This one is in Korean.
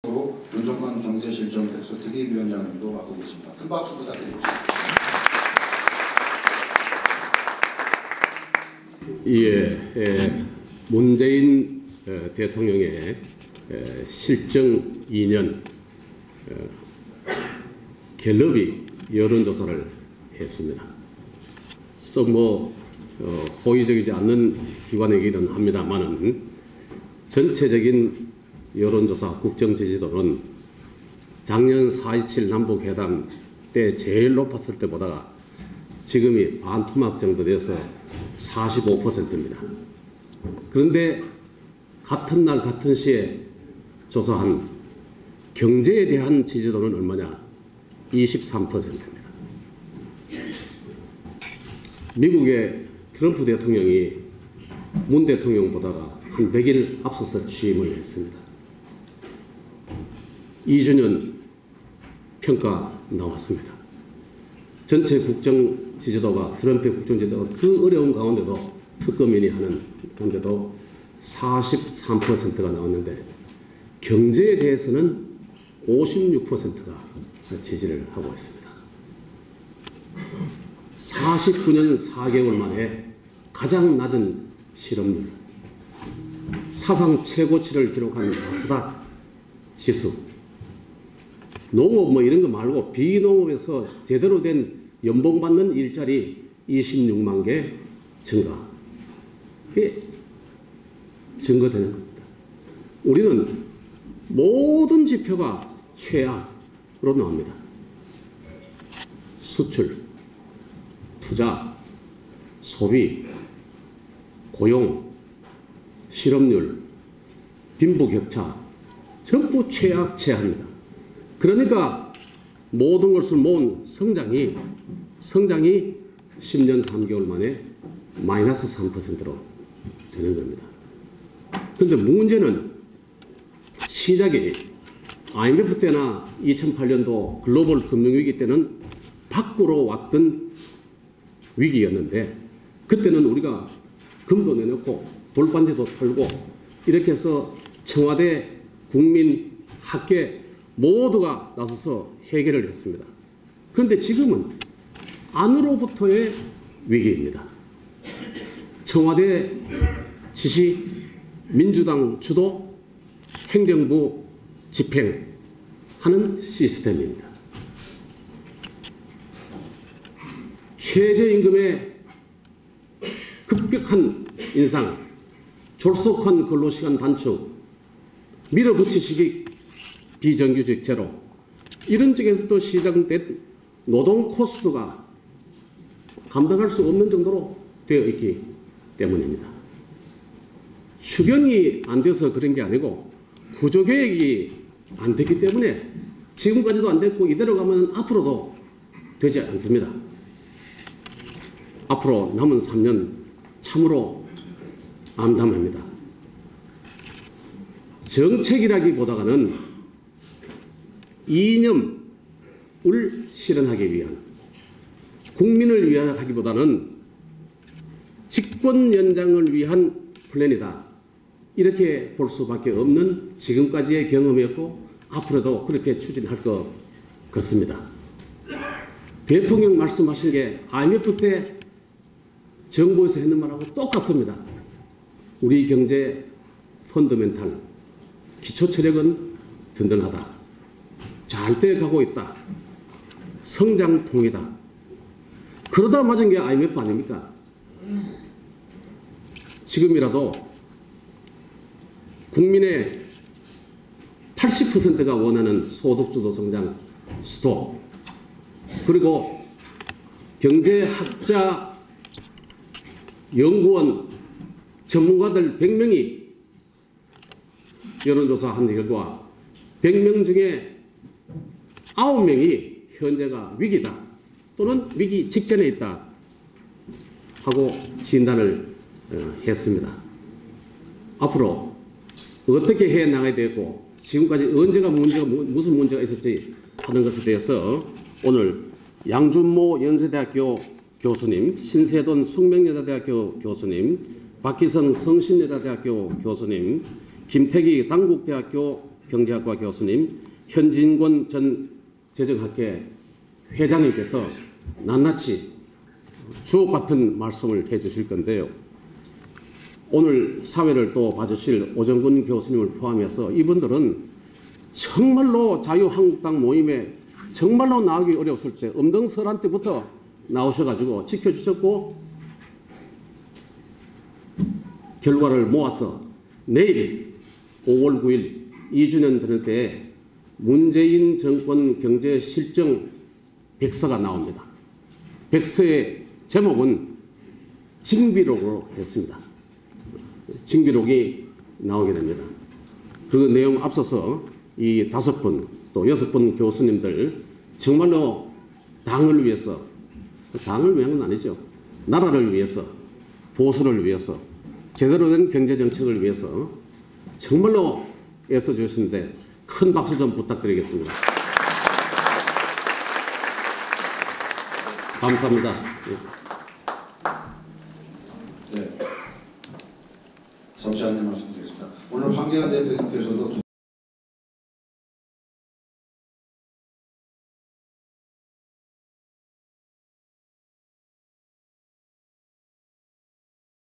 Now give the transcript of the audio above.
윤종관 경제실정 백수특위위원장님도 맡고 계십니다. 큰 박수 부탁드리겠습니다. 문재인 대통령의 실정 2년 갤럽이 여론조사를 했습니다. 호의적이지 않는 기관이기는 합니다만은 전체적인 여론조사 국정 지지도는 작년 4.27 남북회담 때 제일 높았을 때보다 지금이 반토막 정도 돼서 45%입니다. 그런데 같은 날 같은 시에 조사한 경제에 대한 지지도는 얼마냐? 23%입니다. 미국의 트럼프 대통령이 문 대통령보다가 한 100일 앞서서 취임을 했습니다. 2주년 평가 나왔습니다. 전체 국정 지지도가 트럼프의 국정 지지도가 그 어려운 가운데도 특검인이 하는 가운데도 43%가 나왔는데 경제에 대해서는 56%가 지지를 하고 있습니다. 49년 4개월 만에 가장 낮은 실업률, 사상 최고치를 기록한 나스닥 지수, 농업 뭐 이런 거 말고 비농업에서 제대로 된 연봉 받는 일자리 26만 개 증가. 그게 증거되는 겁니다. 우리는 모든 지표가 최악으로 나옵니다. 수출, 투자, 소비, 고용, 실업률, 빈부격차 전부 최악입니다. 그러니까 모든 것을 모은 성장이 10년 3개월 만에 마이너스 3%로 되는 겁니다. 그런데 문제는 시작이 IMF 때나 2008년도 글로벌 금융위기 때는 밖으로 왔던 위기였는데 그때는 우리가 금도 내놓고 돌반지도 털고 이렇게 해서 청와대, 국민, 학계 모두가 나서서 해결을 했습니다. 그런데 지금은 안으로부터의 위기입니다. 청와대 지시, 민주당 주도, 행정부 집행하는 시스템입니다. 최저임금의 급격한 인상, 졸속한 근로시간 단축, 밀어붙이시기 비정규직 제로, 이런 쪽에서부터 시작된 노동 코스트가 감당할 수 없는 정도로 되어 있기 때문입니다. 추경이 안 돼서 그런 게 아니고 구조개혁이 안 됐기 때문에 지금까지도 안 됐고 이대로 가면 앞으로도 되지 않습니다. 앞으로 남은 3년 참으로 암담합니다. 정책이라기보다는 이념을 실현하기 위한, 국민을 위하여 하기보다는 집권 연장을 위한 플랜이다. 이렇게 볼 수밖에 없는 지금까지의 경험이었고 앞으로도 그렇게 추진할 것 같습니다. 대통령 말씀하신 게 IMF 때 정부에서 했는 말하고 똑같습니다. 우리 경제 펀더멘탈, 기초 체력은 든든하다. 잘 돼가고 있다. 성장통이다. 그러다 맞은 게 IMF 아닙니까? 지금이라도 국민의 80%가 원하는 소득주도 성장 스톱, 그리고 경제학자, 연구원, 전문가들 100명이 여론조사한 결과 100명 중에 9명이 현재가 위기다 또는 위기 직전에 있다 하고 진단을 했습니다. 앞으로 어떻게 해 나가야 되고 지금까지 언제가 무슨 문제가 있었지 하는 것에 대해서 오늘 양준모 연세대학교 교수님, 신세돈 숙명여자대학교 교수님, 박기성 성신여자대학교 교수님, 김태기 당국대학교 경제학과 교수님, 현진권 전 재정학회 회장님께서 낱낱이 주옥 같은 말씀을 해 주실 건데요. 오늘 사회를 또 봐주실 오정근 교수님을 포함해서 이분들은 정말로 자유한국당 모임에 정말로 나오기 어려웠을 때 엄동설한 때부터 나오셔가지고 지켜주셨고 결과를 모아서 내일 5월 9일 2주년 되는 때에 문재인 정권 경제 실정 백서가 나옵니다. 백서의 제목은 징비록으로 했습니다. 징비록이 나오게 됩니다. 그 내용 앞서서 이 5분 또 6분 교수님들 정말로 당을 위해서, 당을 위한 건 아니죠. 나라를 위해서, 보수를 위해서, 제대로 된 경제정책을 위해서 정말로 애써주시는데 큰 박수 좀 부탁드리겠습니다. 감사합니다. 네. 잠시 안내 말씀드리겠습니다. 오늘 황교안 대표님께서도